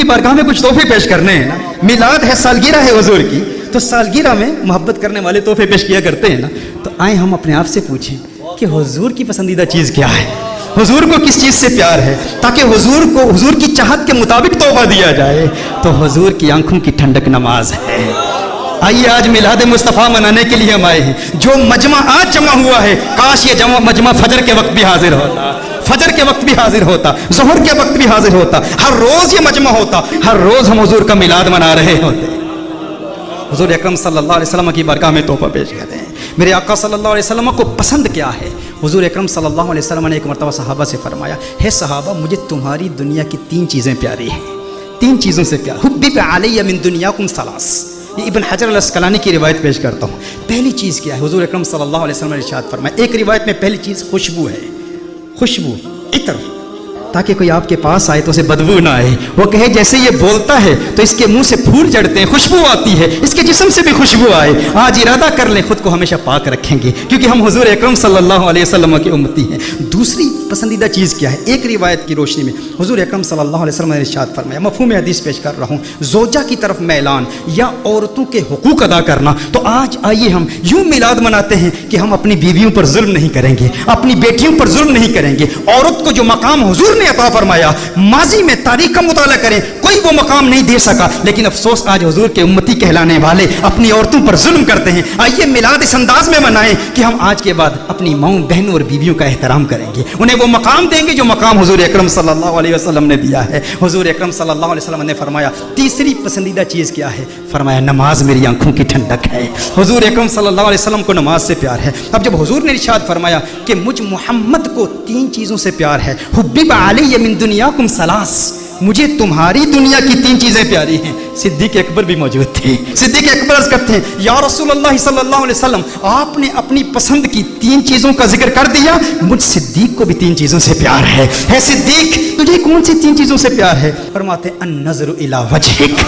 की बारगाह में कुछ तोहफे पेश करने हैं ना। मिलाद है, सालगिरह है हुजूर की, तो सालगिरह में मोहब्बत करने वाले तोहफे पेश किया करते हैं ना। तो आए हम अपने आप से पूछें कि हुजूर की पसंदीदा चीज़ क्या है, हुजूर को किस चीज़ से प्यार है, ताकि हुजूर को हुजूर की चाहत के मुताबिक तोहफा दिया जाए। तो हुजूर की आंखों की ठंडक नमाज है। आइए आज मिलाद मुस्तफ़ा मनाने के लिए हम आए हैं। जो मजमा आज जमा हुआ है, काश ये मजमा फजर के वक्त भी हाजिर होता, फजर के वक्त भी हाजिर होता, ज़ोहर के वक्त भी हाजिर होता, हर रोज़ ये मजमा होता, हर रोज़ हम हुजूर का मिलाद मना रहे होते। हुजूर अकरम सल्लल्लाहु अलैहि वसल्लम की बारगाह में तोहफा पेश करते हैं। मेरे आका सल्लल्लाहु अलैहि वसल्लम को पसंद क्या है? हुजूर अकरम सल्लल्लाहु अलैहि वसल्लम ने एक मरतबा सहाबा से फरमाया, हे सहाबा, मुझे तुम्हारी दुनिया की 3 चीज़ें प्यारी हैं। 3 चीज़ों से प्यार। हुब्बिब अलैया मिन दुनियाकुम सलास। ये इब्न हजर अल अस्कलानी की रिवायत पेश करता हूँ। पहली चीज़ क्या है? हुजूर अकरम सल्लल्लाहु अलैहि वसल्लम ने इरशाद फरमाया, एक रिवायत में पहली चीज़ खुशबू है, खुशबू, इत्र, ताकि कोई आपके पास आए तो उसे बदबू ना आए। वो कहे जैसे ये बोलता है तो इसके मुंह से फूल चढ़ते हैं, खुशबू आती है, इसके जिस्म से भी खुशबू आए। आज इरादा कर लें खुद को हमेशा पाक रखेंगे, क्योंकि हम हुजूर अकरम सल्लल्लाहु अलैहि वसल्लम की उम्मती हैं। दूसरी पसंदीदा चीज़ क्या है? एक रिवायत की रोशनी में हुजूर अकरम सल्लल्लाहु अलैहि वसल्लम ने इरशाद फरमाया, मफ़हूम हदीस पेश कर रहा हूँ, ज़ौजा की तरफ मैलान या औरतों के हुकूक अदा करना। तो आज आइए हम यूँ मिलाद मनाते हैं कि हम अपनी बीवियों पर जुल्म नहीं करेंगे, अपनी बेटियों पर जुल्म नहीं करेंगे। औरत को जो मकाम हुजूर ने अता फरमाया, माजी में तारीख का मुताला करें, कोई वो मकाम नहीं दे सका, लेकिन अफसोस आज हुजूर के उम्मती कहलाने वाले अपनी औरतों पर जुल्म करते हैं। आइए मिलाद इस अंदाज में मनाएं कि हम आज के बाद अपनी माओं, बहनों और बीवियों का एहतराम करेंगे, उन्हें वो मकाम देंगे जो मकाम हुजूर अकरम सल्लल्लाहु अलैहि वसल्लम ने दिया है। हुजूर अकरम सल्लल्लाहु अलैहि वसल्लम ने फरमाया, तीसरी पसंदीदा चीज़ क्या है? फरमाया, नमाज मेरी आंखों की ठंडक है। हुजूर अकरम सल्लल्लाहु अलैहि वसल्लम को नमाज से प्यार है। अब जब हुजूर ने इरशाद फरमाया कि मुझ मोहम्मद को 3 चीज़ों से प्यार है, हुब्बिब अलैया मिन दुनियाकुम सलास, मुझे तुम्हारी दुनिया की 3 चीज़ें प्यारी हैं। सिद्दीक़ अकबर भी मौजूद थे। सिद्दीक़ अकबर अर्ज़ करते हैं, या रसूलल्लाह सल्लल्लाहु अलैहि वसल्लम, आपने अपनी पसंद की 3 चीज़ों का जिक्र कर दिया, मुझ सिद्दीक़ को भी 3 चीज़ों से प्यार है सिद्दीक़, तुझे कौन सी 3 चीज़ों से प्यार है? फरमाते, अन-नज़रु इला वजहिक,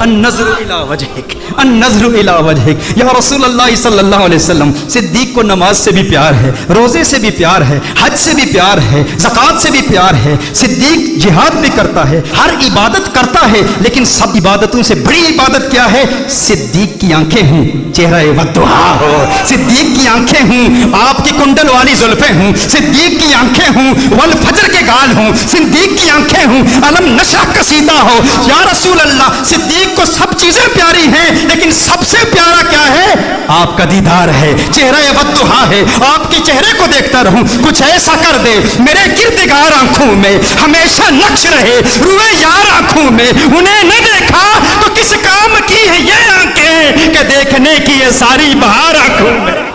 अन-नज़रु इला वजहिक, अन-नज़रु इला वजहिक। या रसूलल्लाह सल्लल्लाहु अलैहि वसल्लम, सिद्दीक़ को नमाज से भी प्यार है, रोज़े से भी प्यार है, हज से भी प्यार है, ज़कात से भी प्यार है। सिद्दीक़ जिहाद भी करता है, हर इबादत करता है, लेकिन सब इबादतों से बड़ी इबादत क्या है? सिद्दीक़ की आंखें हूँ, चेहरा वद्दुहा हो, सिद्दीक़ की आंखें हूँ, आपकी कुंडल वाली जुल्फें हूँ, सिद्दीक़ की आंखें हूँ, वल फजर के गाल हूँ, सिद्दीक़ की आंखें हूँ, अलम नशरह कसीदा हो। या रसूल अल्लाह, सिद्दीक़ को सब चीजें प्यारी हैं, लेकिन सबसे प्यारा क्या है? आपका दीदार है, चेहरा वद्दुहा है, आपके चेहरे को देखता रहूं, कुछ ऐसा कर दे मेरे किरदगार आंखों में हमेशा नक्श रहे, रुए यार आंखों में, उन्हें न देखा तो किस काम की है ये आंखें कि देखने की ये सारी बहार आंखों में।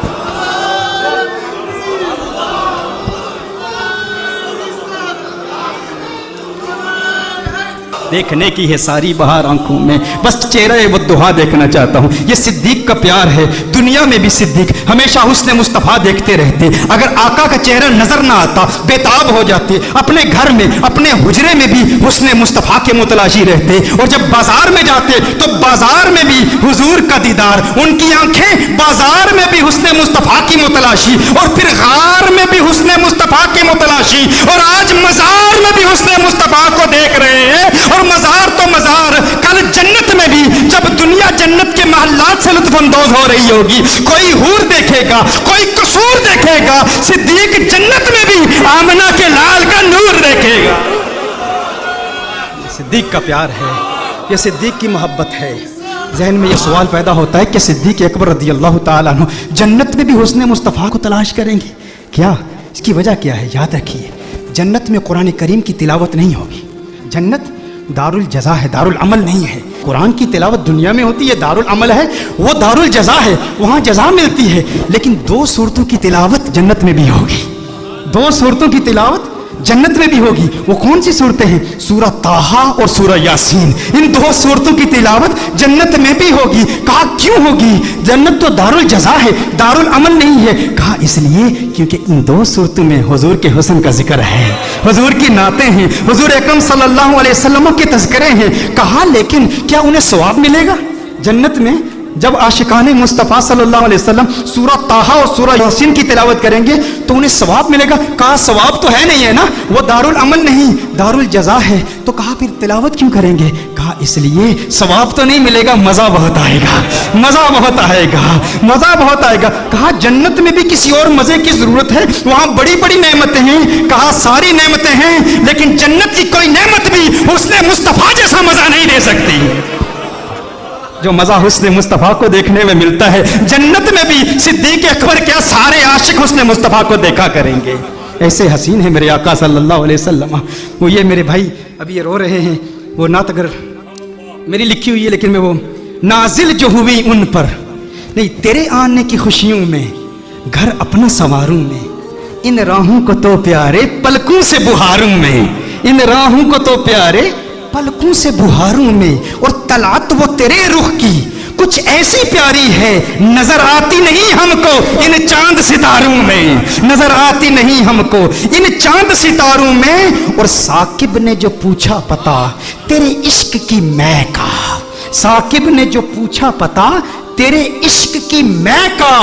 देखने की है सारी बहार आंखों में, बस चेहरा वद्दुहा देखना चाहता हूँ। ये सिद्दीक़ का प्यार है। दुनिया में भी सिद्दीक़ हमेशा हुस्न मुस्तफ़ा देखते रहते, अगर आका का चेहरा नजर ना आता बेताब हो जाते, अपने घर में अपने हुजरे में भी हुस्न मुस्तफ़ा के मुतलाशी रहते, और जब बाजार में जाते तो बाजार में भी हुजूर का दीदार, उनकी आंखें बाजार में भी हुस्न मुस्तफ़ा की मुतलाशी, और फिर गार में भी हुस्न मुस्तफ़ा की मुतलाशी, और आज मजार में भी हुस्न मुस्तफ़ा को देख रहे हैं। और मजार तो मजार, कल जन्नत में भी जब दुनिया जन्नत के महल्लात से लुत्फ अंदोज हो रही होगी, कोई हूर देखेगा, कोई कसूर देखेगा, सिद्दीक़ जन्नत में भी आमना के लाल का नूर देखेगा। सिद्दीक़ का प्यार है, ये सिद्दीक़ की मोहब्बत है। जहन में ये सवाल पैदा होता है कि सिद्दीक़ अकबर रज़ियल्लाहु ताला अन्हु जन्नत में भी हुस्न मुस्तफ़ा को तलाश करेंगे क्या? इसकी वजह क्या है? याद रखिए, जन्नत में कुरान करीम की तिलावत नहीं होगी। जन्नत दारुल जज़ा है, दारुल अमल नहीं है। कुरान की तिलावत दुनिया में होती है, दारुल अमल है, वो दारुल जज़ा है, वहाँ जज़ा मिलती है। लेकिन 2 सूरतों की तिलावत जन्नत में भी होगी, 2 सूरतों की तिलावत जन्नत में भी होगी। वो कौन सी सूरतें हैं? सूरह ताहा और सूरह यासीन। इन 2 सूरतों की तिलावत जन्नत में भी होगी। कहा क्यों होगी? जन्नत तो दारुल जज़ा है, दारुल अमल नहीं है। कहा इसलिए क्योंकि इन 2 सूरतों में हुजूर के हुस्न का जिक्र है, हुजूर की नातें हैं, हुजूर अकरम सल्लल्लाहु अलैहि वसल्लम के तज़किरे हैं। कहा लेकिन क्या उन्हें सवाब मिलेगा? जन्नत में जब आशिकाने मुस्तफ़ा सल्लल्लाहु अलैहि वसल्लम सूरह ताहा और सूरह यासीन की तिलावत करेंगे तो उन्हें सवाब मिलेगा। कहा सवाब तो है नहीं है ना, वो दारुल अमल नहीं दारुल जज़ा है। तो कहा फिर तिलावत क्यों करेंगे? कहा इसलिए सवाब तो नहीं मिलेगा, मज़ा बहुत आएगा, मज़ा बहुत आएगा, मज़ा बहुत आएगा। कहा जन्नत में भी किसी और मज़े की ज़रूरत है, वहाँ बड़ी बड़ी नेमतें हैं। कहा सारी नेमतें हैं लेकिन जन्नत की कोई नेमत भी हुस्ने मुस्तफ़ा जैसा मज़ा नहीं दे सकती। जो मज़ा हुस्ने मुस्तफ़ा को देखने में मिलता है, जन्नत में भी सिद्दीक़ अकबर क्या सारे आशिक हुस्ने मुस्तफ़ा को देखा करेंगे। ऐसे हसीन है मेरे आका सल्लल्लाहु अलैहि वसल्लम। वो ये मेरे भाई अभी ये रो रहे हैं, वो नात अगर मेरी लिखी हुई है लेकिन मैं वो नाजिल जो हुई उन पर, नहीं तेरे आने की खुशियों में घर अपना संवारूं में, इन राहों को तो प्यारे पलकों से बुहारूं में, इन राहों को तो प्यारे पलकों से बुहारूं में। और तलात वो तेरे रुख की कुछ ऐसी प्यारी है, नजर आती नहीं हमको इन चांद सितारों में, नजर आती नहीं हमको इन चांद सितारों में। और साकिब ने जो पूछा पता तेरे इश्क की मैं का, साकिब ने जो पूछा पता तेरे इश्क की मैं का,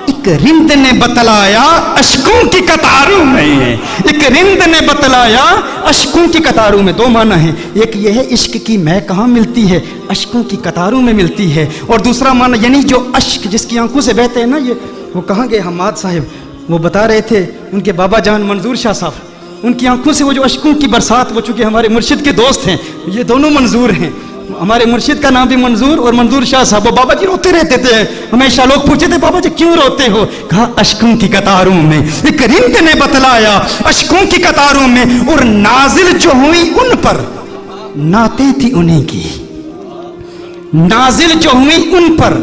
एक रिंद ने बतलाया अश्कों की कतारों में, एक रिंद ने बतलाया अश्कों की कतारों में। दो माना है, एक यह है इश्क की मैं कहाँ मिलती है, अश्कों की कतारों में मिलती है। और दूसरा माना यानी जो अश्क जिसकी आंखों से बहते हैं ना, ये वो कहाँ गए हमाद साहब, वो बता रहे थे उनके बाबा जान मंजूर शाह साहब, उनकी आंखों से वो जो अश्कों की बरसात, वो चूंकि हमारे मुर्शिद के दोस्त हैं, ये दोनों मंजूर हैं, हमारे मुर्शिद का नाम भी मंजूर और मंजूर शाह साहब। वो बाबा जी रोते रहते थे, हमेशा लोग पूछे थे बाबा जी क्यों रोते हो? कहा अश्कों की कतारों में, एक रिंद ने बतलाया अश्कों की कतारों में। और नाजिल जो हुई उन पर नाते थी उन्हीं की, नाजिल जो हुई उन पर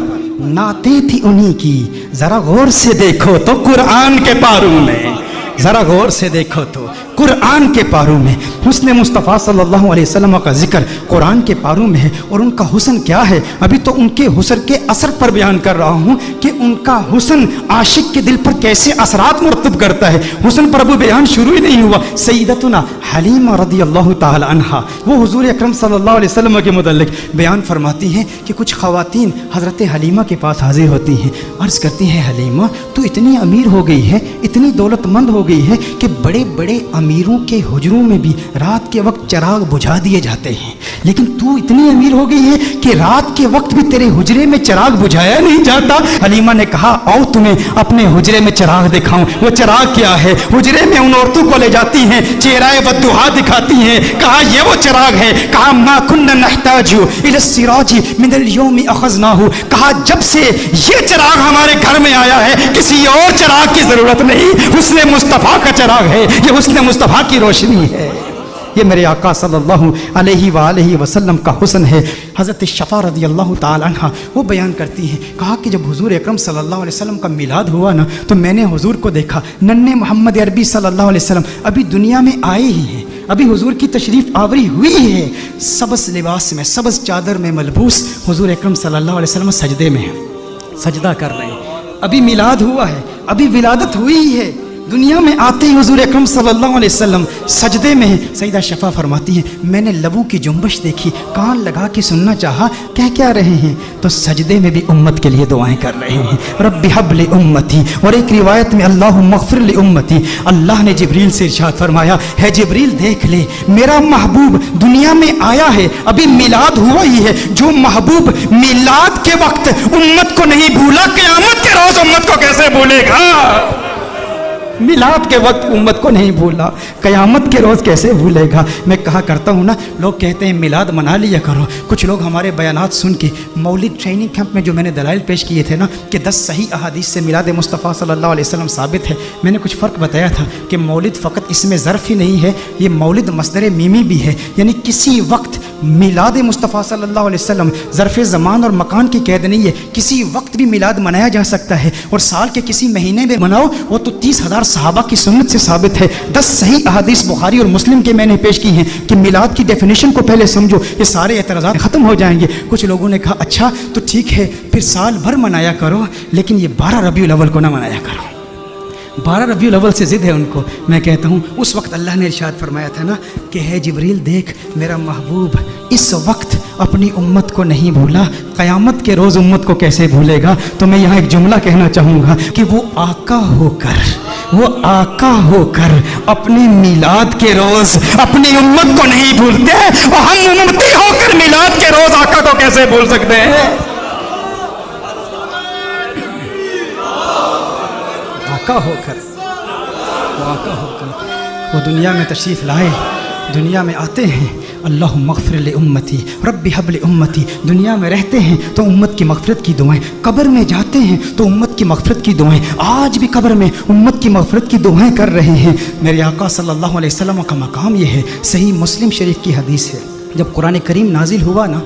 नाते थी उन्हीं की। जरा गौर से देखो तो कुरान के पारों में, जरा गौर से देखो तो कुरान के पारों में हुस्न मुस्तफ़ा सल्लल्लाहु अलैहि वसल्लम का जिक्र कुरान के पारों में है। और उनका हुस्न क्या है, अभी तो उनके हुस्न के असर पर बयान कर रहा हूँ कि उनका हुस्न आशिक के दिल पर कैसे असरात मुरतब करता है। हुस्न पर अभी बयान शुरू ही नहीं हुआ। सैयदतुना हलीमा रदियल्लाहु ताला अन्हा, वो हुजूर अकरम सल्लल्लाहु अलैहि वसल्लम के मुतल्लिक बयान फरमाती हैं कि कुछ ख़वातीन हज़रत हलीमा के पास हाजिर होती हैं, अर्ज़ करती हैं हलीमा तू इतनी अमीर हो गई है, इतनी दौलतमंद हो गई है कि बड़े बड़े अमीरों के हुजरों में भी रात के वक्त चिराग बुझा दिए जाते हैं, लेकिन तू इतनी अमीर हो गई है कि रात के वक्त भी तेरे हुजरे में चिराग बुझाया नहीं जाता। हलीमा ने कहा आओ तुम्हें अपने हुजरे में चिराग दिखाऊं। वो चिराग क्या है? हुजरे में उन औरतों को ले जाती हैं, चेहराए बद्दुहा दिखाती हैं। कहा ये वो चिराग है। कहा मा कुन्ना नहताजु इला सिराजी मिनल यौमी अखज़नाहु, कहा जब से ये चिराग हमारे घर में आया है किसी और चिराग की जरूरत नहीं, हुस्न मुस्तफ़ा का चिराग है, ये हुस्न मुस्तफ़ा की रोशनी है। ये मेरे आका सल्लल्लाहु अलैहि वसल्लम का हुस्न है। हज़रत शफ़ा रज़ियल्लाहु ताला अन्हा वो बयान करती हैं, कहा कि जब हुज़ूर अकरम सल्लल्लाहु अलैहि वसल्लम का मिलाद हुआ ना, तो मैंने हुज़ूर को देखा, नन्हे मोहम्मद अरबी सल्लल्लाहु अलैहि वसल्लम अभी दुनिया में आए ही हैं, अभी हुज़ूर की तशरीफ़ आवरी हुई है, सबस लिबास में, सबस चादर में मलबूस हुज़ूर अकरम सल्लल्लाहु अलैहि वसल्लम सजदे में हैं, सजदा कर रहे हैं। अभी मिलाद हुआ है, अभी विलादत हुई ही है, दुनिया में आते ही हुजूर अकरम सल्लल्लाहु अलैहि वसल्लम सजदे में हैं। सईदा शफ़ा फरमाती हैं मैंने लबों की जुम्बश देखी, कान लगा के सुनना चाहा कह क्या रहे हैं, तो सजदे में भी उम्मत के लिए दुआएं कर रहे हैं, रब्बि हब li उम्मती। और एक रिवायत में अल्लाहुम्मा मग़फ़िर li उम्मती, अल्लाह ने जिब्रील से इरशाद फरमाया है जिब्रील देख ले मेरा महबूब दुनिया में आया है, अभी मिलाद हुआ ही है, जो महबूब मिलाद के वक्त उम्मत को नहीं भूला, क़यामत के रोज़ उम्मत को कैसे भूलेगा? मिलाद के वक्त उम्मत को नहीं भूला, क़यामत के रोज़ कैसे भूलेगा? मैं कहा करता हूँ ना, लोग कहते हैं मिलाद मना लिया करो। कुछ लोग हमारे बयानात सुन के मौलिद ट्रेनिंग कैंप में जो मैंने दलाइल पेश किए थे ना कि 10 सही अहादीस से मिलाद मुस्तफ़ा सल्लल्लाहु अलैहि वसल्लम साबित है, मैंने कुछ फ़र्क बताया था कि मौलिद फ़कत इसमें ज़र्फ़ ही नहीं है, ये मौलिद मस्दर मीमी भी है, यानी किसी वक्त मिलाद मुस्तफ़ा सल्लल्लाहु अलैहि वसल्लम ज़र्फ़ ज़मान और मकान की कैद नहीं है, किसी वक्त भी मिलाद मनाया जा सकता है। और साल के किसी महीने में मनाओ, वो तो 30,000 सहाबा की सुन्नत से साबित है। 10 सही अहादीस बुखारी और मुस्लिम के मैंने पेश की हैं कि मिलाद की डेफिनेशन को पहले समझो, ये सारे एतराज़ात ख़त्म हो जाएंगे। कुछ लोगों ने कहा अच्छा तो ठीक है फिर साल भर मनाया करो, लेकिन ये 12 रबीउल अव्वल को ना मनाया करो। 12 रबीउल अव्वल से ज़िद है उनको। मैं कहता हूँ उस वक्त अल्लाह ने इरशाद फरमाया था ना कि है जिब्रील देख मेरा महबूब इस वक्त अपनी उम्मत को नहीं भूला, क़यामत के रोज़ उम्मत को कैसे भूलेगा। तो मैं यहाँ एक जुमला कहना चाहूँगा कि वो आका होकर अपनी मिलाद के रोज़ अपनी उम्मत को नहीं भूलते, और हम उम्मती होकर मिलाद के रोज़ आका को कैसे भूल सकते हैं। आका होकर वो दुनिया में तशरीफ़ लाए, दुनिया में आते हैं, अल्लाह मग़फ़िर li उम्मती रब्बी हब li उम्मती। दुनिया में रहते हैं तो उम्मत की मग़फ़िरत की दुआएं, कब्र में जाते हैं तो उम्मत की मग़फ़िरत की दुआएं, आज भी कब्र में उम्मत की मग़फ़िरत की दुआएं कर रहे हैं। मेरे आका सल्लल्लाहु अलैहि वसल्लम का मकाम ये है। सही मुस्लिम शरीफ की हदीस है, जब कुरान करीम नाजिल हुआ ना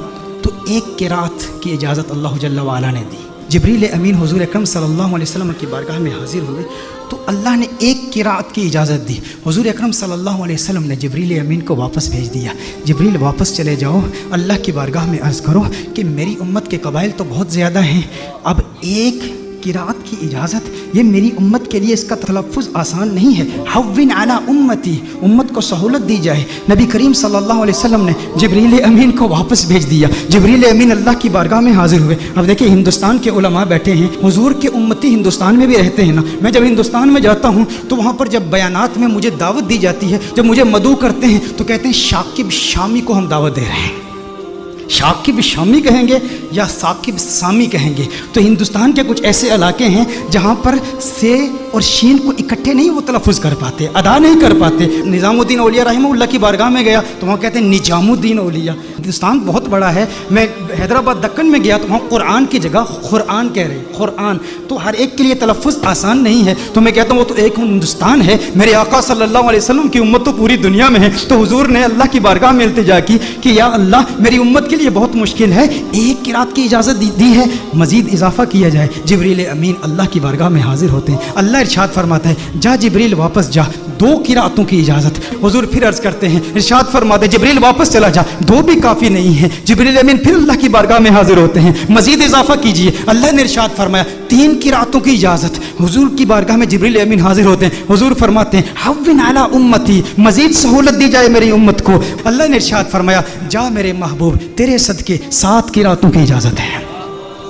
तो एक क़िराअत की इजाज़त अल्लाह जल्ल व अला ने दी। जिब्रील अमीन हुज़ूर अकरम सल्लल्लाहु अलैहि वसल्लम की बारगाह में हाजिर हुए तो अल्लाह ने एक क़िराअत की इजाज़त दी। हुज़ूर अकरम सल्लल्लाहु अलैहि वसल्लम ने जिब्रील अमीन को वापस भेज दिया, जिब्रील वापस चले जाओ, अल्लाह की बारगाह में अर्ज़ करो कि मेरी उम्मत के कबाइल तो बहुत ज़्यादा हैं, अब एक क़िराअत की इजाज़त, ये मेरी उम्मत के लिए इसका तलफ़्फ़ुज़ आसान नहीं है। हव्विन अला उम्मती, उम्मत को सहूलत दी जाए। नबी करीम सल्लल्लाहु अलैहि वसल्लम ने जिब्रील अमीन को वापस भेज दिया। जिब्रील अमीन अल्लाह की बारगाह में हाजिर हुए। अब देखिए हिंदुस्तान के उलमा बैठे हैं, हुजूर के उम्मती हिंदुस्तान में भी रहते हैं ना। मैं जब हिंदुस्तान में जाता हूँ तो वहाँ पर जब बयानात में मुझे दावत दी जाती है, जब मुझे मदऊ करते हैं तो कहते हैं शाकिब शामी को हम दावत दे रहे हैं। शाकिब शामी कहेंगे या साकिब सामी कहेंगे। तो हिंदुस्तान के कुछ ऐसे इलाके हैं जहाँ पर से और शीन को इकट्ठे नहीं वो तलफ़्फ़ुज़ कर पाते, अदा नहीं कर पाते। निज़ामुद्दीन औलिया रहमहुल्लाह की बारगाह में गया तो वहाँ कहते हैं निजामुद्दीन औलिया। हिंदुस्तान बहुत बड़ा है। मैं हैदराबाद दक्कन में गया तो वहाँ कुरान की जगह क़ुरआन कह रहे हैं, क़ुरआन। तो हर एक के लिए तलफ़्फ़ुज़ आसान नहीं है। तो मैं कहता हूँ वो तो एक हिंदुस्तान है, मेरे आका सल्लल्लाहु अलैहि वसल्लम की उम्मत तो पूरी दुनिया में है। तो हुजूर ने अल्लाह की बारगाह में इल्तिजा की कि या अल्लाह मेरी उम्मत के लिए बहुत मुश्किल है, एक क़िराअत की इजाज़त दी है, मज़ीद इजाफ़ा किया जाए। जिब्रील अमीन अल्लाह की बारगाह में हाजिर होते हैं। अल्लाह इरशाद फरमाता है जा जिब्रील वापस जा, दो क़िराअतों की इजाज़त। हुजूर फिर अर्ज़ करते हैं, इरशाद फरमाते हैं जिब्रील वापस चला जा, दो भी काफ़ी नहीं है। जिब्रील अमीन फिर अल्लाह की बारगाह में हाजिर होते हैं, मज़ीद इजाफ़ा कीजिए। अल्लाह ने इरशाद फरमाया तीन क़िराअतों की इजाज़त। हुजूर की बारगाह में जिब्रील अमीन हाजिर होते हैं। हुजूर फरमाते हैं हव्विन अला उम्मती, मज़ीद सहूलत दी जाए मेरी उम्मत को। अल्लाह ने इरशाद फरमाया जा मेरे महबूब तेरे सदके 7 क़िराअतों की इजाज़त है।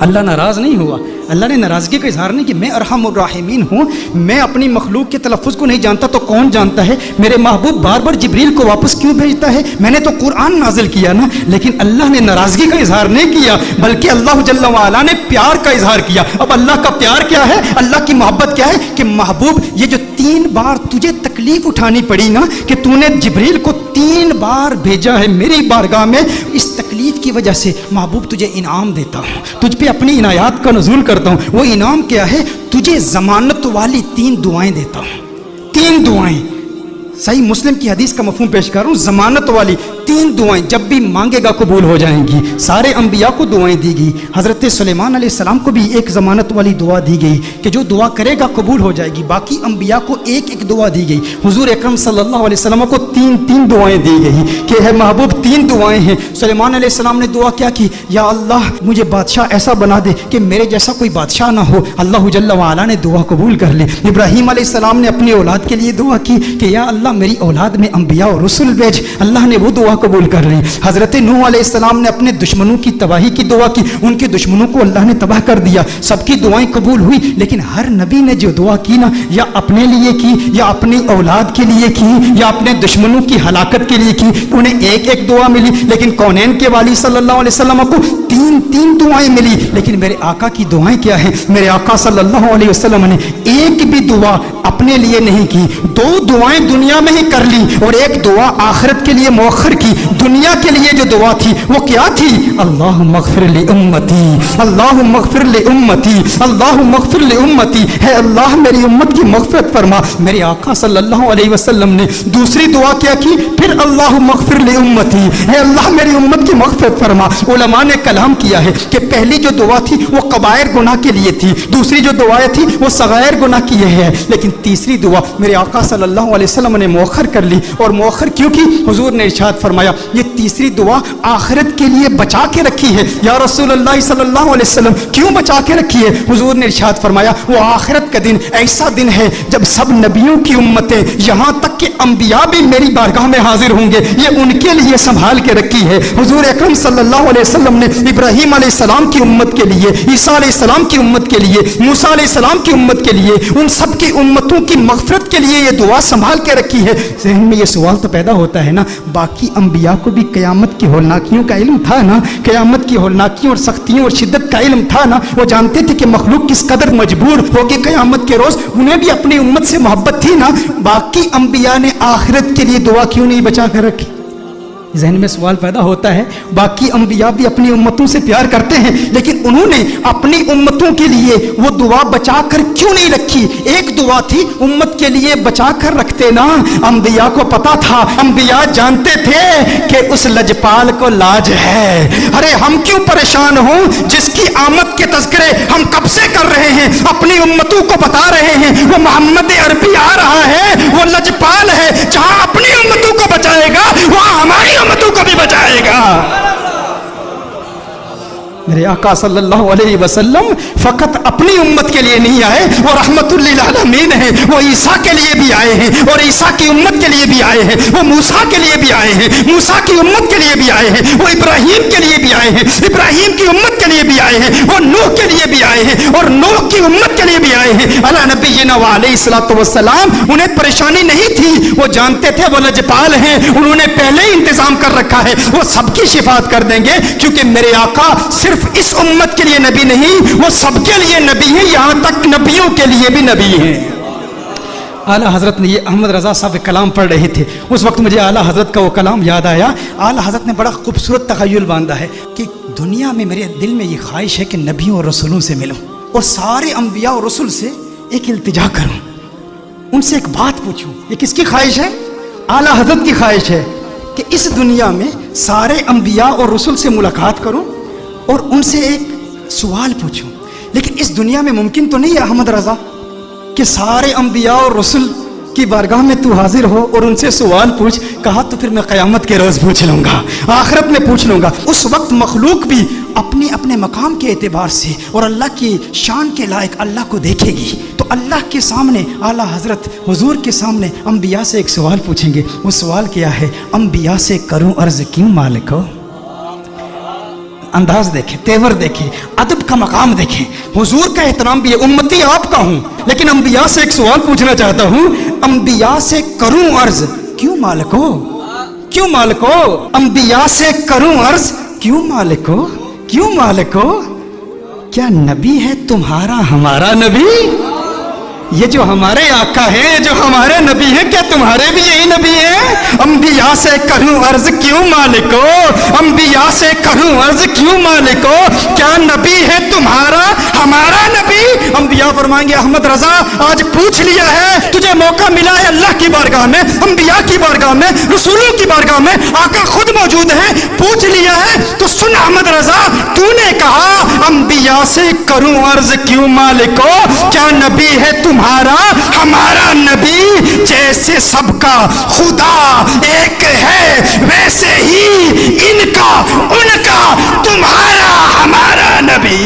अल्लाह नाराज़ नहीं हुआ, अल्लाह ने नाराज़गी का इजहार नहीं कि मैं अरहमुर राहिमीन हूँ, मैं अपनी मखलूक के तलफ़्फ़ुज़ को नहीं जानता तो कौन जानता है। मेरे महबूब बार बार जिब्रील को वापस क्यों भेजता है, मैंने तो कुरान नाजिल किया ना। लेकिन अल्लाह ने नाराज़गी का इजहार नहीं किया, बल्कि अल्लाह जल्ल व अला ने प्यार का इजहार किया। अब अल्लाह का प्यार क्या है, अल्लाह की मोहब्बत क्या है कि महबूब ये जो 3 बार तुझे तकलीफ़ उठानी पड़ी ना कि तूने जिब्रील को 3 बार भेजा है मेरी बारगाह में, इस तकलीफ़ की वजह से महबूब तुझे इनाम देता हूँ, तुझ पे अपनी इनायात का नज़ूल करता हूँ। वो इनाम क्या है, तुझे ज़मानत वाली 3 दुआएं देता हूँ। 3 दुआएं, सही मुस्लिम की हदीस का मफ़हूम पेश कर रहा हूँ। ज़मानत वाली 3 दुआएं जब भी मांगेगा कबूल हो जाएंगी। सारे अंबिया को दुआएं दी गई, हज़रत सुलेमान अलैहिस्सलाम को भी एक ज़मानत वाली दुआ दी गई कि जो दुआ करेगा कबूल हो जाएगी। बाकी अंबिया को एक एक दुआ दी गई। हुजूर अकरम सल्लल्लाहु अलैहि वसल्लम को 3 दुआएं दी गई कि है महबूब 3 दुआएं हैं। सुलेमान अलैहिस्सलाम ने दुआ क्या की, या अल्लाह मुझे बादशाह ऐसा बना दे कि मेरे जैसा कोई बादशाह ना हो। अल्लाह जल्ल व अला ने दुआ कबूल कर ली। इब्राहीम अलैहिस्सलाम ने अपनी औलाद के लिए दुआ की कि या अल्लाह मेरी औलाद में अंबिया और रसूल भेज। अल्लाह ने वो दुआ कबूल कर ली। हज़रत नूह अलैहिस्सलाम ने अपने दुश्मनों की तबाही की दुआ की, उनके दुश्मनों को अल्लाह ने तबाह कर दिया। सबकी दुआएं कबूल हुई, लेकिन हर नबी ने जो दुआ की ना, या अपने लिए की, या अपनी औलाद के लिए की, या अपने दुश्मनों की हलाकत के लिए की, उन्हें एक एक दुआ मिली। लेकिन कौनैन के वाली सल्लल्लाहु अलैहि वसल्लम को 3 दुआएं मिली। लेकिन मेरे आका की दुआएं क्या है, मेरे आका सल्लल्लाहु अलैहि वसल्लम ने एक भी दुआ अपने लिए नहीं की, 2 दुआएं दुनिया में ही कर ली और एक दुआ आखिरत के लिए मौखर की। दुनिया के लिए जो दुआ थी वो क्या थी, अल्लाह मग़फ़िर लि उम्मती, अल्लाह मग़फ़िर लि उम्मती, अल्लाह मग़फ़िर लि उम्मती। है अल्लाह मेरी उम्मत की मग़फ़िरत फरमा। मेरे आका सल्लल्लाहु अलैहि वसल्लम ने दूसरी दुआ क्या की, फिर अल्लाह मग़फ़िर लि उम्मती, है अल्लाह मेरी उम्मत की मग़फ़िरत फरमा। उलमा ने कलाम किया है कि पहली जो दुआ थी वो कबायर गुनाह के लिए थी, दूसरी जो दुआएं थी वो सगायर गुनाह की है, लेकिन तीसरी दुआ मेरे आका सल्लल्लाहु अलैहि वसल्लम ने मौखर कर ली। और मौखर क्यों की, हुजूर ने इरशाद फरमाया फरमाया ये तीसरी दुआ आखिरत के लिए बचा के रखी है। या रसूल अल्लाह सल्लल्लाहु अलैहि वसल्लम क्यों बचा के रखी है? हुजूर ने इरशाद फरमाया वो आखिरत का दिन ऐसा दिन है जब सब नबियों की उम्मतें यहाँ तक कि अंबिया भी मेरी बारगाह में हाजिर होंगे, ये उनके लिए संभाल के रखी है। हुजूर अकरम सल्लल्लाहु अलैहि वसल्लम ने इब्राहीम अलैहिस्सलाम की उम्मत के लिए, ईसा अलैहिस्सलाम की उम्मत के लिए, मूसा अलैहिस्सलाम की उम्मत के लिए, उन सब की उम्मतों की मग़फ़िरत के लिए ये दुआ संभाल के रखी है। ज़हन में ये सवाल तो पैदा होता है ना, बाकी अंबिया को भी क़यामत की होलनाकियों का इल्म था ना, क़यामत की होलनाकियों और सख्तियों और शिद्दत का इल्म था ना, वो जानते थे कि मखलूक किस कदर मजबूर होगी क़यामत के रोज़, उन्हें भी अपनी उम्मत से मोहब्बत थी ना। बाकी अंबिया ने आखिरत के लिए दुआ क्यों नहीं बचा कर रखी? ज़हन में सवाल पैदा होता है। बाकी अंबिया भी अपनी उम्मतों से प्यार करते हैं, लेकिन उन्होंने अपनी उम्मतों के लिए वो दुआ बचा कर क्यों नहीं रखी? एक दुआ थी उम्मत के लिए बचा कर रखते ना। अंबिया को पता था, अंबिया जानते थे कि उस लजपाल को लाज है। अरे हम क्यों परेशान हों जिसकी आमद के तज़किरे हम कब से कर रहे हैं, अपनी उम्मतों को बता रहे हैं। वो मोहम्मद अरबी आ रहा है, वो लजपाल है, जहां अपनी उम्मतों को बचाएगा वहां हमारी उम्मतों को भी बचाएगा। मेरे आका सल्लल्लाहु अलैहि वसल्लम फकत अपनी उम्मत के लिए नहीं आए, वो रहमतुल लिल आलमीन है। वो ईसा के लिए भी आए हैं और ईसा की उम्मत के लिए भी आए हैं। वो मूसा के लिए भी आए हैं, मूसा की उम्मत के लिए भी आए हैं। वो इब्राहीम के लिए भी आए हैं, इब्राहीम की उम्मत के लिए भी आए हैं। वो नूह के लिए भी आए हैं और नूह की उम्मत के लिए भी आए हैं। अला नबीना व अलैहिस्सलातु वस्सलाम। उन्हें परेशानी नहीं थी, वो जानते थे वो लजपाल हैं, उन्होंने पहले ही इंतजाम कर रखा है, वो सबकी शिफात कर देंगे। क्योंकि मेरे आका सिर्फ इस उम्मत के लिए नबी नहीं, वो सबके लिए नबी है, यहां तक नबियों के लिए भी नबी है। आला हजरत ने ये अहमद रजा साहब कलाम पढ़ रहे थे, उस वक्त मुझे आला हजरत का वो कलाम याद आया। आला हजरत ने बड़ा खूबसूरत तखय्युल बांधा है कि दुनिया में मेरे दिल में ये ख्वाहिश है कि नबियों और रसूलों से मिलूं और सारे अंबिया और रसूल से एक इल्तिजा करूं, उनसे एक बात पूछूं। ये किसकी ख्वाहिश है? आला हजरत की ख्वाहिश है कि इस दुनिया में सारे अंबिया और रसूल से मुलाकात करूं और उनसे एक सवाल पूछूं। लेकिन इस दुनिया में मुमकिन तो नहीं है अहमद रजा कि सारे अंबिया और रसूल की बारगाह में तू हाजिर हो और उनसे सवाल पूछ। कहा तो फिर मैं क़यामत के रोज़ पूछ लूँगा, आखिरत में पूछ लूँगा। उस वक्त मखलूक भी अपने अपने मकाम के एतबार से और अल्लाह की शान के लायक अल्लाह को देखेगी। तो अल्लाह के सामने आला हजरत हुजूर के सामने अंबिया से एक सवाल पूछेंगे। वो सवाल क्या है? अंबिया से करूँ अर्ज़ क्यों मालिको। अंदाज देखें, तेवर देखें, अदब का मकाम देखें, हुजूर का एहतराम भी है। उम्मती आपका हूँ, लेकिन अंबिया से एक सवाल पूछना चाहता हूँ। अंबिया से करूँ अर्ज क्यों मालिको, क्यों मालिको। अंबिया से करूँ अर्ज क्यों मालिको, क्यों मालिको। क्या नबी है तुम्हारा हमारा नबी? ये जो हमारे आका है, जो हमारे नबी हैं, क्या तुम्हारे भी यही नबी हैं? अंबिया से करूं अर्ज क्यों मालिको, अंबिया से करूं अर्ज क्यों मालिको। क्या नबी है तुम्हारा हमारा नबी? अंबिया फरमाएंगे अहमद रजा आज पूछ लिया है, तुझे मौका मिला है अल्लाह की बारगाह में, अंबिया की बारगाह में, रसूलों की बारगाह में, आका खुद मौजूद है, पूछ लिया है तो सुन अहमद रजा, तूने कहा अंबिया से करूं अर्ज क्यों मालिको। क्या नबी है तुम्हारा हमारा नबी? जैसे सबका खुदा एक है वैसे ही इनका उनका तुम्हारा हमारा नबी।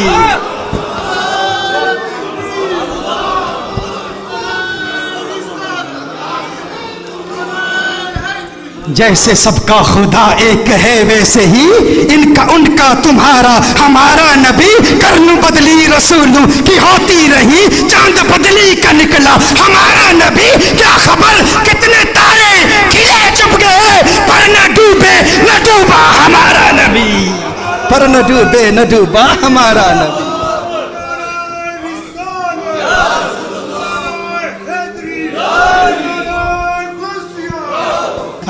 जैसे सबका खुदा एक है वैसे ही इनका उनका तुम्हारा हमारा नबी। कर्म बदली रसूलों की होती रही, चांद बदली का निकला हमारा नबी। क्या खबर कितने तारे खिले चुप गए, पर न डूबे न डूबा हमारा नबी, पर न डूबे न डूबा हमारा नबी।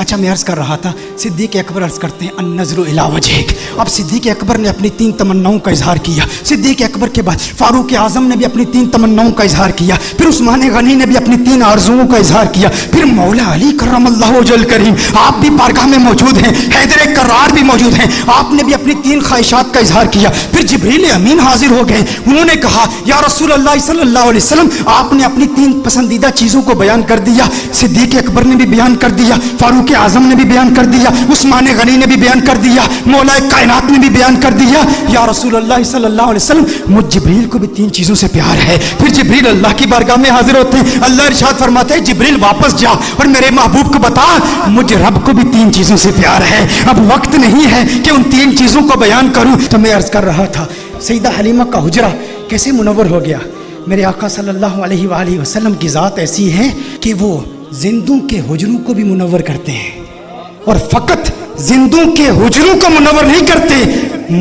अच्छा मैं अर्ज कर रहा था, सिद्दीक़ अकबर अर्ज करते हैं अन्नज़्रु इला वजहिक। अब सिद्दीक़ अकबर ने अपनी 3 तमन्नाओं का इजहार किया। सिद्दीक़ अकबर के बाद फारूक आज़म ने भी अपनी 3 तमन्नाओं का इजहार किया। फिर उस्मान गनी ने भी अपनी 3 आरज़ुओं का इजहार किया। फिर मौला अली करमल्लाहु वजहल करीम आप भी बारगाह में मौजूद हैं, हैदर कर्रार भी मौजूद हैं, आपने भी अपनी 3 ख्वाहिशात का इजहार किया। फिर जिब्रील अमीन हाजिर हो गए, उन्होंने कहा या रसूल अल्लाह सल्लल्लाहु अलैहि वसल्लम आपने अपनी 3 पसंदीदा चीज़ों को बयान कर दिया। सिद्दीक़ अकबर ने भी बयान कर दिया, फारूक फारूक आजम ने भी बयान कर दिया, उस्मान गनी ने भी बयान कर दिया, मौला कायनात ने भी बयान कर दिया, या रसूल अल्लाह सल्लल्लाहु अलैहि वसल्लम मुझ जिब्रील को भी 3 चीज़ों से प्यार है। फिर जिब्रील अल्लाह की बारगाह में हाजिर होते हैं, अल्लाह इरशाद फरमाते हैं जिब्रील वापस जा और मेरे महबूब को बता मुझे रब को भी 3 चीज़ों से प्यार है। अब वक्त नहीं है कि उन 3 चीज़ों को बयान करूं। तो मैं अर्ज़ कर रहा था सईदा हलीमा का हुजरा कैसे मुनव्वर हो गया। मेरे आका सल्लल्लाहु अलैहि वसल्लम की ज़ात ऐसी है कि वो जिंदों के हुजरों को भी मुनव्वर करते हैं, और फ़कत जिंदों के हुजरों को मुनव्वर नहीं करते,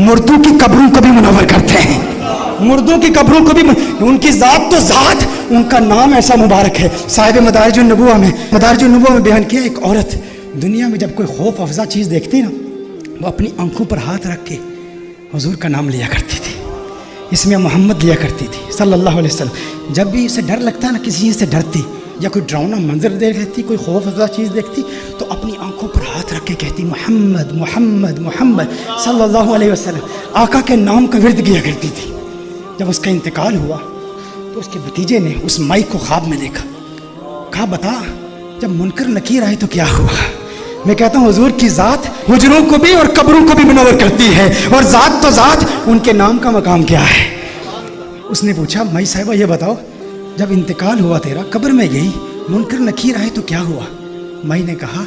मुर्दों की कब्रों को भी मुनव्वर करते हैं। मुर्दों की कब्रों को भी, उनकी ज़ात तो ज़ात, उनका नाम ऐसा मुबारक है। साहिब मदारिजुन्नुबुव्वा में बयान किया, एक औरत दुनिया में जब कोई खौफ अफजा चीज़ देखती ना, वो अपनी आंखों पर हाथ रख के हुजूर का नाम लिया करती थी, इसमें मोहम्मद लिया करती थी सल्लल्लाहु अलैहि वसल्लम। जब भी उसे डर लगता ना, किसी चीज़ से डरती या कोई डरावना मंजर देख लेती, कोई खौफ अफजा चीज़ देखती, तो अपनी आंखों पर हाथ रख के कहती मोहम्मद मोहम्मद मोहम्मद सल्लल्लाहु अलैहि वसल्लम। आका के नाम का विर्द किया करती थी। जब उसका इंतकाल हुआ तो उसके भतीजे ने उस माई को ख्वाब में देखा, कहा बता जब मुनकर नकीर आए तो क्या हुआ। मैं कहता हूँ हुजूर की ज़ात हुजरों को भी और कब्रों को भी मुनव्वर करती है, और ज़ात तो ज़ात, उनके नाम का मकाम क्या है। उसने पूछा माई साहिबा ये बताओ जब इंतकाल हुआ तेरा, कब्र में गई, मुनकर नकीर आए तो क्या हुआ। माई ने कहा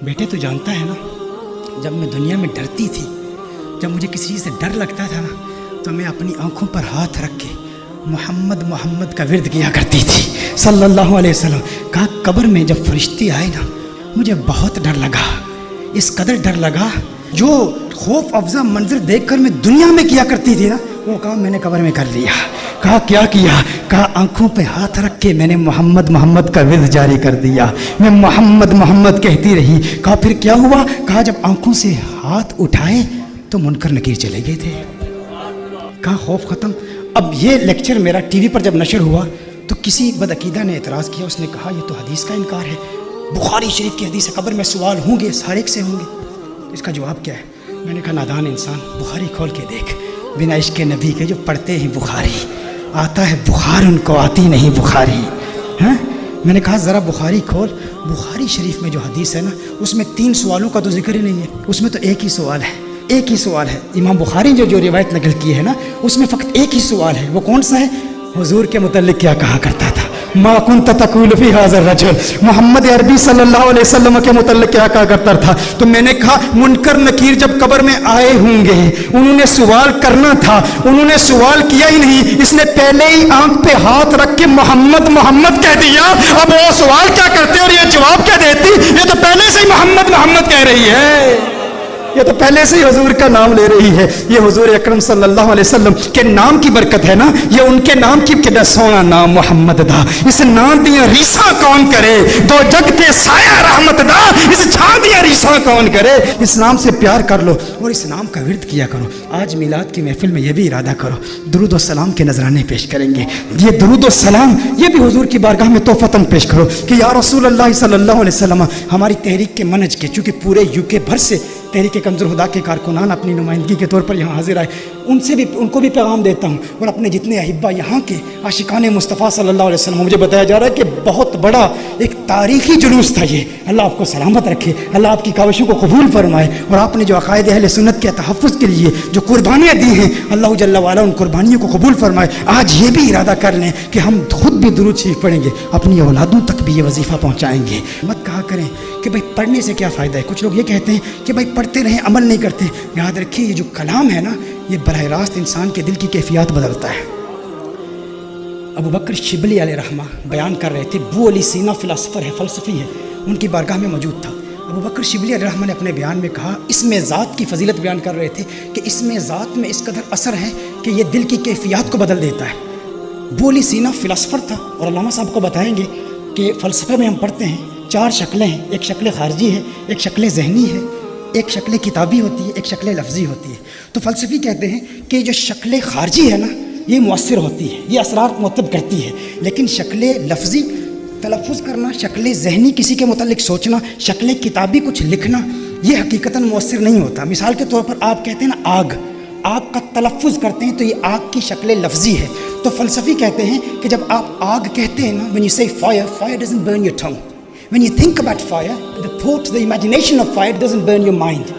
बेटे तो जानता है ना, जब मैं दुनिया में डरती थी, जब मुझे किसी चीज़ से डर लगता था ना, तो मैं अपनी आंखों पर हाथ रख के मोहम्मद मोहम्मद का विर्द किया करती थी सल्लल्लाहु अलैहि वसल्लम। कहा कब्र में जब फरिश्ते आए ना, मुझे बहुत डर लगा, इस कदर डर लगा जो खौफ अफजा मंजर देखकर मैं दुनिया में किया करती थी ना, वो काम मैंने कब्र में कर लिया। कहा क्या किया। कहा आंखों पे हाथ रख के मैंने मोहम्मद मोहम्मद का विर्द जारी कर दिया, मैं मोहम्मद मोहम्मद कहती रही। कहा फिर क्या हुआ। कहा जब आंखों से हाथ उठाए तो मुनकर नकीर चले गए थे। कहा खौफ ख़त्म। अब ये लेक्चर मेरा टीवी पर जब नशर हुआ तो किसी बदअकीदा ने एतराज़ किया, उसने कहा ये तो हदीस का इनकार है, बुखारी शरीफ की हदीस है, कब्र में सवाल होंगे, हर एक से होंगे। इसका जवाब क्या है। मैंने कहा नादान इंसान, बुखारी खोल के देख, बिना इश्क नबी के जो पढ़ते हैं बुखारी, आता है बुखार, उनको आती नहीं बुखारी। हैं। मैंने कहा ज़रा बुखारी खोल, बुखारी शरीफ में जो हदीस है ना, उसमें 3 सवालों का तो जिक्र ही नहीं है, उसमें तो एक ही सवाल है, एक ही सवाल है। इमाम बुखारी जो रिवायत नकल की है ना, उसमें फ़कत एक ही सवाल है। वो कौन सा है। हुजूर के मुतल्लिक़ क्या कहा करता था। मा कुन्त तक़ूलु फ़ी हाज़ा रजुल, मोहम्मद अरबी सल्लल्लाहु अलैहि वसल्लम के मुतल्लिक़ क्या कहा करता था। तो मैंने कहा मुनकर नकीर जब कब्र में आए होंगे, उन्होंने सवाल करना था, उन्होंने सवाल किया ही नहीं, इसने पहले ही आंख पे हाथ रख के मोहम्मद मोहम्मद कह दिया। अब वो सवाल क्या करते और ये जवाब क्या देती। ये तो पहले से ही मोहम्मद मोहम्मद कह रही है, ये तो पहले से ही हुजूर का नाम ले रही है। ये हुजूर अकरम सल्लल्लाहु अलैहि वसल्लम के नाम की बरकत है ना, ये उनके नाम की कितना सोना नाम मोहम्मद दा। इस नाम दिया रीसा कौन करे, दो जग ते साया रहमत दा, इस छां दिया रीसा कौन करे। इस नाम से प्यार कर लो और इस नाम का विर्द किया करो। आज मिलाद की महफिल में ये भी इरादा करो, दुरूद व सलाम के नजराने पेश करेंगे। ये दुरूद व सलाम ये भी हुजूर की बारगाह में तोहफतन पेश करो कि या रसूल अल्लाह सल्लल्लाहु अलैहि वसल्लम, हमारी तहरीक के मनहज के, चूँकि पूरे यूके भर से तहरीक कंजुल हुदा के कारकुनान अपनी नुमाइंदगी के तौर पर यहाँ हाजिर आए, उनसे भी उनको भी पैगाम देता हूँ, और अपने जितने अहिब्बा यहाँ के आशिकाने मुस्तफ़ा सल्लल्लाहु अलैहि वसल्लम, मुझे बताया जा रहा है कि बहुत बड़ा एक तारीख़ी जुलूस था ये। अल्लाह आपको सलामत रखे, अल्लाह आपकी काविशों को कबूल फरमाए, और आपने जो अक़ायद अहले सुन्नत के तहफ़्फ़ुज़ के लिए जो कुर्बानियाँ दी हैं, अल्लाह जल्ला वाला उन कुर्बानियों को कबूल फरमाए। आज ये भी इरादा कर लें कि हम खुद भी दुरूद शरीफ पढ़ेंगे, अपनी औलादों तक भी ये वजीफ़ा पहुँचाएँगे। मत कहा करें कि भाई पढ़ने से क्या फ़ायदा है। कुछ लोग ये कहते हैं कि भाई पढ़ते रहें, अमल नहीं करते। याद रखिए ये जो कलाम है ना, ये बराह रास्त इंसान के दिल की कैफियत बदलता है। अबू बकर शिबली अलैहिर्रहमा बयान कर रहे थे, बू अली सीना फ़िलासफ़र है, फ़लसफ़ी है, उनकी बारगाह में मौजूद था। अबू बकर शिबली अलैहिर्रहमा ने अपने बयान में कहा, इसमें ज़ात की फजीलत बयान कर रहे थे कि इसमें ज़ात में इस कदर असर है कि ये दिल की कैफियत को बदल देता है। बू अली सीना फ़िलासफ़र था, और अल्लामा साहब को बताएंगे कि फ़लसफ़े में हम पढ़ते हैं 4 शक्लें हैं, एक शक्ल ख़ारजी है, एक शक्ल ज़हनी है, एक शक्ल किताबी होती है, एक शक्ल लफ्ज़ी होती है। तो फ़लसफ़ी कहते हैं कि जो शक्ल ख़ारजी है ना, ये मुअस्सिर होती है, ये असरार मुरतब करती है, लेकिन शक्ल लफ्ज़ी तलफ़्फ़ुज़ करना, शक्ल ज़हनी किसी के मुतालिक सोचना, शक्ल किताबी कुछ लिखना, ये हकीकतन मुअस्सिर नहीं होता। मिसाल के तौर पर आप कहते हैं ना आग, आग का तलफ़्फ़ुज़ करते हैं तो ये आग की शक्ल लफ्ज़ी है। तो फ़लसफ़ी कहते हैं कि जब आप आग कहते हैं ना, व्हेन यू से fire, fire doesn't burn your tongue, When you think about fire, the thought, the imagination of fire doesn't burn your mind.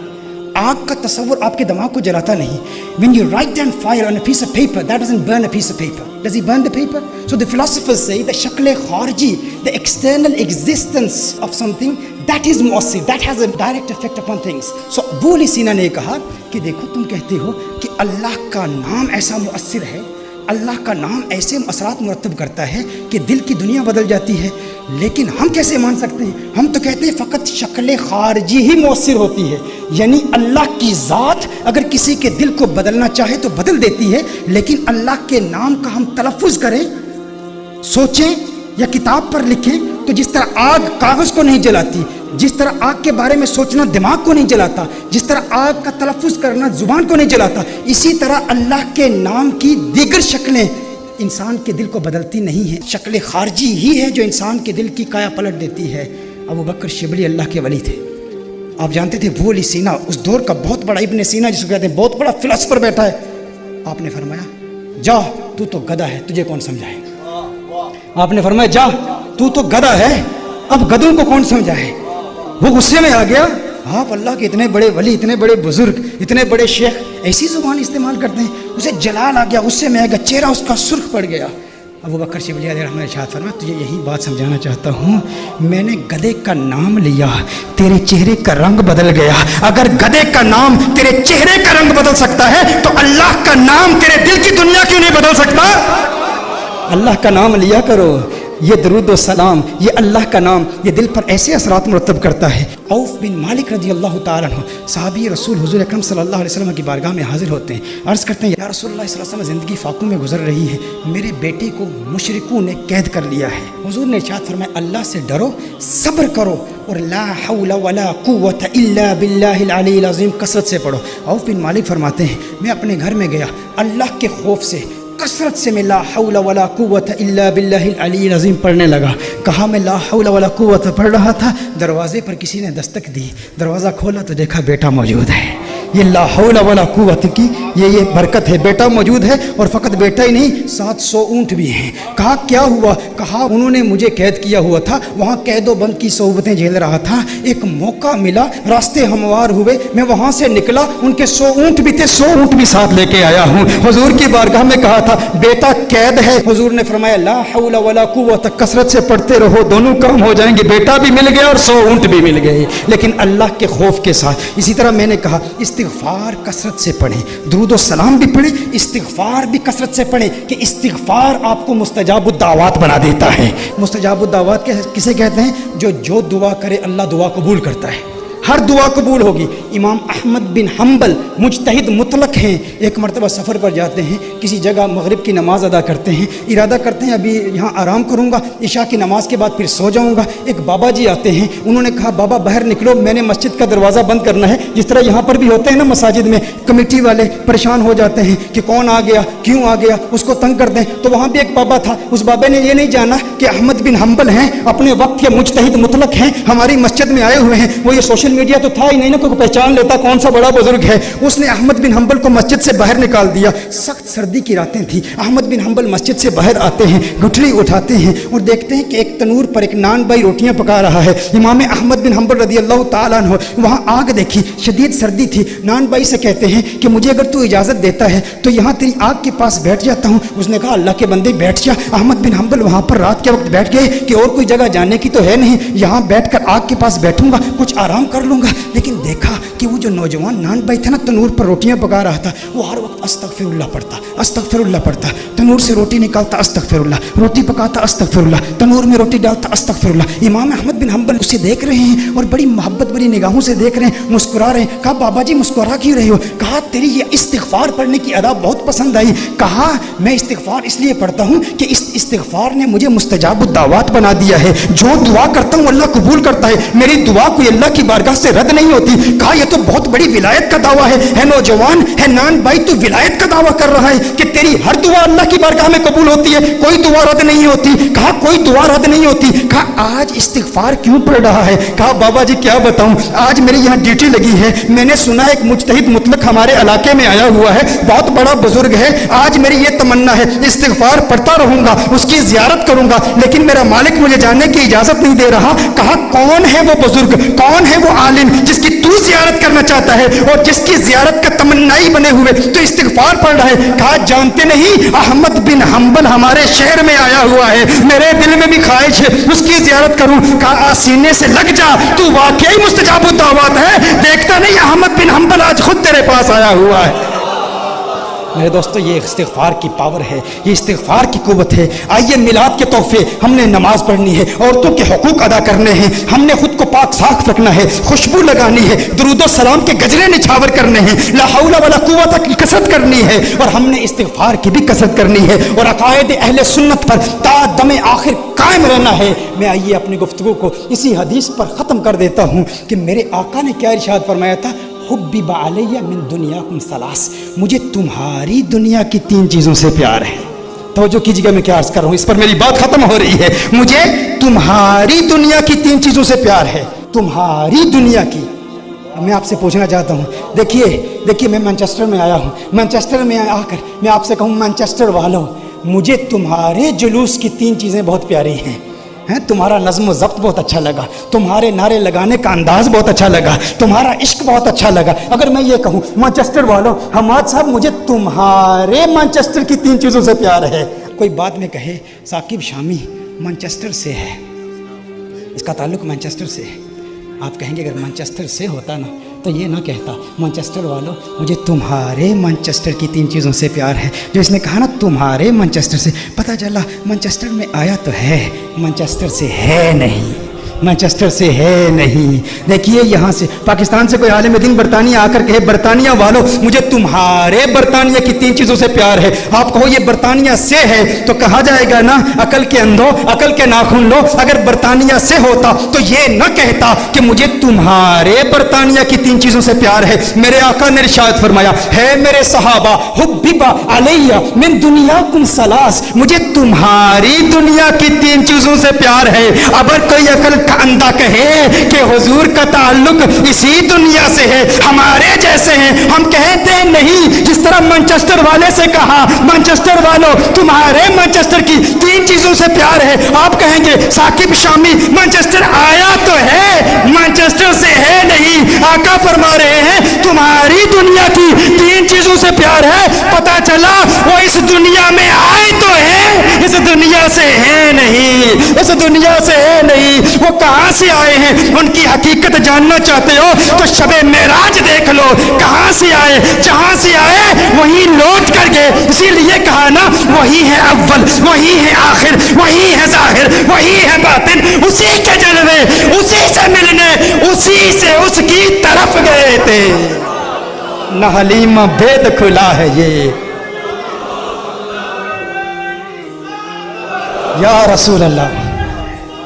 आग का तस्वुर आपके दिमाग को जलाता नहीं. When you write down fire on a piece of paper, that doesn't burn a piece of paper. Does he burn the paper? So the philosophers say the shakl kharji, the external existence of something, that is muassir, that has a direct effect upon things. So Abu Ali Sina ने कहा कि देखो तुम कहते हो कि अल्लाह का नाम ऐसा मुअस्सिर है, अल्लाह का नाम ऐसे असरात मुरतब करता है कि दिल की दुनिया बदल जाती है, लेकिन हम कैसे मान सकते हैं? हम तो कहते हैं फ़कत शक्ल खारजी ही मुअस्सिर होती है, यानी अल्लाह की ज़ात अगर किसी के दिल को बदलना चाहे तो बदल देती है, लेकिन अल्लाह के नाम का हम तलफ़ुज़ करें, सोचें या किताब पर लिखें तो जिस तरह आग कागज़ को नहीं जलाती, जिस तरह आग के बारे में सोचना दिमाग को नहीं जलाता, जिस तरह आग का तलफ़ुज़ करना ज़ुबान को नहीं जलाता, इसी तरह अल्लाह के नाम की दीगर शक्लें इंसान के दिल को बदलती नहीं है. शक्ल खारजी ही है जो इंसान के दिल की काया पलट देती है. अबू बकर शिबली अल्लाह के वली थे. आप जानते थे अबू अली सीना उस दौर का बहुत बड़ा, इब्न सीना जिसको कहते हैं बहुत बड़ा फिलोसफर बैठा है. आपने फरमाया जा तू तो गधा है, तुझे कौन समझाए. आपने फरमाया जा तू तो गधा है, अब गधों को कौन समझाए. वो गुस्से में आ गया. आप अल्लाह के इतने बड़े वली, इतने बड़े बुजुर्ग, इतने बड़े शेख ऐसी ज़ुबान इस्तेमाल करते हैं. उसे जलाल आ गया, गुस्से में आ गया, चेहरा उसका सुर्ख पड़ गया. अबू बकर शिबली अलैहि इरशाद फरमाया तुझे यही बात समझाना चाहता हूँ, मैंने गधे का नाम लिया, तेरे चेहरे का रंग बदल गया. अगर गधे का नाम तेरे चेहरे का रंग बदल सकता है तो अल्लाह का नाम तेरे दिल की दुनिया क्यों नहीं बदल सकता. अल्लाह का नाम लिया करो, ये दरूद व सलाम, ये अल्लाह का नाम, ये दिल पर ऐसे असरात मुरतब करता है. औफ बिन मालिक रज़ी अल्लाह ताला अन्हु सहाबी रसूल हुज़ूर अकरम सल्लल्लाहु अलैहि वसल्लम की बारगाह में हाजिर होते हैं. अर्ज़ करते हैं या रसूलुल्लाह सल्लल्लाहु अलैहि वसल्लम, ज़िंदगी फाक़ों में गुजर रही है, मेरे बेटे को मुशरिकों ने कैद कर लिया है. हुज़ूर ने इरशाद फरमाया अल्लाह से डरो, सब्र करो और ला हौला वला कुव्वता इल्ला बिल्लाहिल अलील अज़ीम कसरत से पढ़ो. औफ बिन मालिक फरमाते हैं मैं अपने घर में गया, अल्लाह के खौफ से कसरत से मैं ला हौला वला कुव्वता इल्ला बिल्लाहिल अलील अज़ीम पढ़ने लगा. कहा मैं ला हौला वला कुव्वता पढ़ रहा था, दरवाज़े पर किसी ने दस्तक दी, दरवाज़ा खोला तो देखा बेटा मौजूद है. ये ला हौला वला कुव्वत की ये बरकत है, बेटा मौजूद है और फ़कत बेटा ही नहीं 700 ऊँट भी हैं. कहा क्या हुआ. कहा उन्होंने मुझे कैद किया हुआ था, वहाँ कैदो बंद की सोबतें झेल रहा था, एक मौका मिला, रास्ते हमवार हुए, मैं वहाँ से निकला, उनके 100 ऊँट भी थे, 100 ऊँट भी साथ लेके आया हूँ. हुजूर की बारगाह में कहा था बेटा कैद है, हुजूर ने फरमाया ला हौला वला कुव्वत, कसरत से पढ़ते रहो, दोनों काम हो जाएंगे, बेटा भी मिल गया और 100 ऊँट भी मिल गए, लेकिन अल्लाह के खौफ के साथ. इसी तरह मैंने कहा इस्तिग़फ़ार कसरत से पढ़ें, दुरूद व सलाम भी पढ़ें, इस्तिग़फ़ार भी कसरत से पढ़ें कि इस्तिग़फ़ार आपको मुस्तजाबुद दावत बना देता है. मुस्तजाबुद दावत किसे कहते हैं? जो दुआ करे अल्लाह दुआ कबूल करता है, हर दुआ कबूल होगी. इमाम अहमद बिन हम्बल मुज्तहिद मुतलक हैं. एक मरतबा सफ़र पर जाते हैं, किसी जगह मगरिब की नमाज़ अदा करते हैं, इरादा करते हैं अभी यहाँ आराम करूँगा, इशा की नमाज़ के बाद फिर सो जाऊँगा. एक बाबा जी आते हैं, उन्होंने कहा बाबा बाहर निकलो, मैंने मस्जिद का दरवाज़ा बंद करना है. जिस तरह यहाँ पर भी होते हैं ना मसाजिद में, कमेटी वाले परेशान हो जाते हैं कि कौन आ गया, क्यों आ गया, उसको तंग कर दें. तो वहाँ भी एक बाबा था, उस बाबे ने ये नहीं जाना कि अहमद बिन हम्बल हैं, अपने वक्त के मुज्तहिद मुतलक हैं, हमारी मस्जिद में आए हुए हैं. वो ये सोशल मीडिया तो था ही नहीं ना, कोई पहचान लेता कौन सा बड़ा बुजुर्ग है. उसने अहमद बिन हम्बल को मस्जिद से बाहर निकाल दिया. सख्त सर्दी की रातें थी. अहमद बिन हम्बल मस्जिद से बाहर आते हैं, गुठली उठाते हैं और देखते हैं कि एक तनूर पर एक नान भाई रोटियां पका रहा है. इमाम अहमद बिन हम्बल रज़ी अल्लाह ताला अन्हु वहाँ आग देखी, शदीद सर्दी थी. नान भाई से कहते हैं कि मुझे अगर तू इजाज़त देता है तो यहाँ तेरी आग के पास बैठ जाता हूँ. उसने कहा अल्लाह के बंदे बैठ जा. अहमद बिन हम्बल वहाँ पर रात के वक्त बैठ गए कि और कोई जगह जाने की तो है नहीं, यहाँ बैठ कर आग के पास बैठूंगा, कुछ आराम कर लूँगा. लेकिन देखा कि वो जो नौजवान नान भाई था ना, तनूर पर रोटियां पका रहा था, वो हर वक्त अस्तगफिरुल्लाह पढ़ता, अस्तगफिरुल्लाह पढ़ता. तनूर से रोटी निकालता, अस्तगफिरुल्लाह, रोटी पकाता, अस्तगफिरुल्लाह, तनूर में रोटी डालता, अस्तगफिरुल्लाह. इमाम अहमद बिन हम्बल उसे देख रहे हैं और बड़ी मोहब्बत भरी निगाहों से देख रहे हैं, मुस्कुरा रहे हैं. कहा बाबा जी मुस्कुरा क्यों रहे हो? कहा तेरी ये इस्तिग़फ़ार पढ़ने की अदा बहुत पसंद आई. कहा मैं इस्तिग़फ़ार इसलिए पढ़ता हूँ कि इस इस्तिग़फ़ार ने मुझे मुस्तजाबुद दावत बना दिया है. जो दुआ करता हूँ अल्लाह कबूल करता है. मेरी दुआ कोई अल्लाह की बारगाह से रद्द नहीं होती। कहा यह तो बहुत बड़ी विलायत का दावा है नौजवान, है नान भाई, तू विलायत का दावा कर रहा है कि तेरी हर दुआ अल्लाह की बारगाह में कबूल होती है, कोई दुआ रद्द नहीं होती। कहा कोई दुआ रद्द नहीं होती। कहा आज इस्तिगफार क्यों पढ़ रहा है? कहा बाबा जी क्या बताऊं, आज मेरी यहाँ ड्यूटी लगी है, मैंने सुना एक मुजतहिद मुतलक हमारे इलाके में आया हुआ है, बहुत बड़ा बुजुर्ग है, आज मेरी ये तमन्ना है इस्तिगफार पढ़ता रहूंगा, उसकी जियारत करूंगा, लेकिन मेरा मालिक मुझे जाने की इजाजत नहीं दे रहा। कहा कौन है वो बुजुर्ग, कौन है वो आलिम जिसकी तू जियारत करना चाहता है और जिसकी जियारत का तमन्नाई बने हुए तो इस्तिगफार पढ़ रहा है? कहा जानते नहीं, अहमद बिन हंबल हमारे शहर में आया हुआ है, मेरे दिल में भी ख्वाहिश है उसकी जियारत करूं। कहा सीने से लग जा, तू वाकई मुस्तजाब दावत है, देखता नहीं अहमद बिन हंबल आज खुद तेरे पास आया हुआ है। मेरे दोस्तों ये इस्तिगफार की पावर है, ये इस्तिगफार की कुव्वत है। आइए मिलाद के तोहफे, हमने नमाज पढ़नी है, औरतों के हुकूक अदा करने हैं, हमने खुद को पाक साफ रखना है, खुशबू लगानी है, दुरूद सलाम के गजरे निछावर करने हैं, ला हौला वला कुव्वत की कसरत करनी है, और हमने इस्तिगफार की भी कसरत करनी है, और अकायद अहले सुन्नत पर ता दमे आखिर कायम रहना है। मैं आइए अपनी गुफ्तगू को इसी हदीस पर ख़त्म कर देता हूँ कि मेरे आका ने क्या इरशाद फरमाया था, हुब्बिबा अलैया मिन दुनियाकुम सलास, मुझे तुम्हारी दुनिया की 3 चीज़ों से प्यार है। तवज्जो कीजिएगा मैं क्या अर्ज कर रहा हूँ, इस पर मेरी बात खत्म हो रही है। मुझे तुम्हारी दुनिया की 3 चीज़ों से प्यार है, तुम्हारी दुनिया की। मैं आपसे पूछना चाहता हूँ, देखिए मैं मैनचेस्टर में आया हूँ, मैनचेस्टर में आकर मैं आपसे कहूँ मैनचेस्टर वालों, मुझे तुम्हारे जुलूस की 3 चीज़ें बहुत प्यारी हैं। तुम्हारा नज़्म ज़ब्त बहुत अच्छा लगा, तुम्हारे नारे लगाने का अंदाज़ बहुत अच्छा लगा, तुम्हारा इश्क बहुत अच्छा लगा। अगर मैं ये कहूँ मैनचेस्टर वालों, हमाद साहब मुझे तुम्हारे मैनचेस्टर की 3 चीज़ों से प्यार है, कोई बाद में कहे साकिब शामी मैनचेस्टर से है, इसका ताल्लुक मैनचेस्टर से है, आप कहेंगे अगर मैनचेस्टर से होता ना तो ये ना कहता मैनचेस्टर वालों मुझे तुम्हारे मैनचेस्टर की 3 चीज़ों से प्यार है। जो इसने कहा ना तुम्हारे मैनचेस्टर से, पता चला मैनचेस्टर में आया तो है, मैनचेस्टर से है नहीं, मैनचेस्टर से है नहीं। देखिए यहाँ से पाकिस्तान से कोई आलिम दीन बरतानिया आकर कहे बरतानिया वालों मुझे तुम्हारे बरतानिया की 3 चीज़ों से प्यार है, आप कहो ये बरतानिया से है तो कहा जाएगा ना अकल के अंधो अकल के नाखून लो, अगर बरतानिया से होता तो ये न कहता कि मुझे तुम्हारे बरतानिया की 3 चीज़ों से प्यार है। मेरे आका ने इरशाद फरमाया है मेरे सहाबा हुब्बिबा अलैया मिन दुनियाकुम सलास, मुझे तुम्हारी दुनिया की 3 चीज़ों से प्यार है। अगर कोई अकल का अंधा कहे कि हुजूर का ताल्लुक इसी दुनिया से है, हमारे जैसे हैं, हम कहते नहीं। जिस तरह मैनचेस्टर वाले से कहा मैनचेस्टर वालों तुम्हारे मैनचेस्टर की 3 चीजों से प्यार है, आप कहेंगे साकिब शामी मैनचेस्टर आया तो है, मैनचेस्टर से है नहीं। आका फरमा रहे हैं तुम्हारी दुनिया की 3 चीजों से प्यार है। पता चला वो इस दुनिया में आए तो है, इस दुनिया से है नहीं, इस दुनिया से है नहीं। वो कहां से आए हैं, उनकी हकीकत जानना चाहते हो तो शबे मेराज देख लो, कहां से आए, जहां से आए वहीं लौट कर गए। इसीलिए कहा ना वही है अव्वल, वही है आखिर, वही है जाहिर, वही है बातिन, उसी के जलवे, उसी से मिलने, उसी से उसकी तरफ गए थे। न हलीमा भेद खुला है ये या रसूल अल्लाह।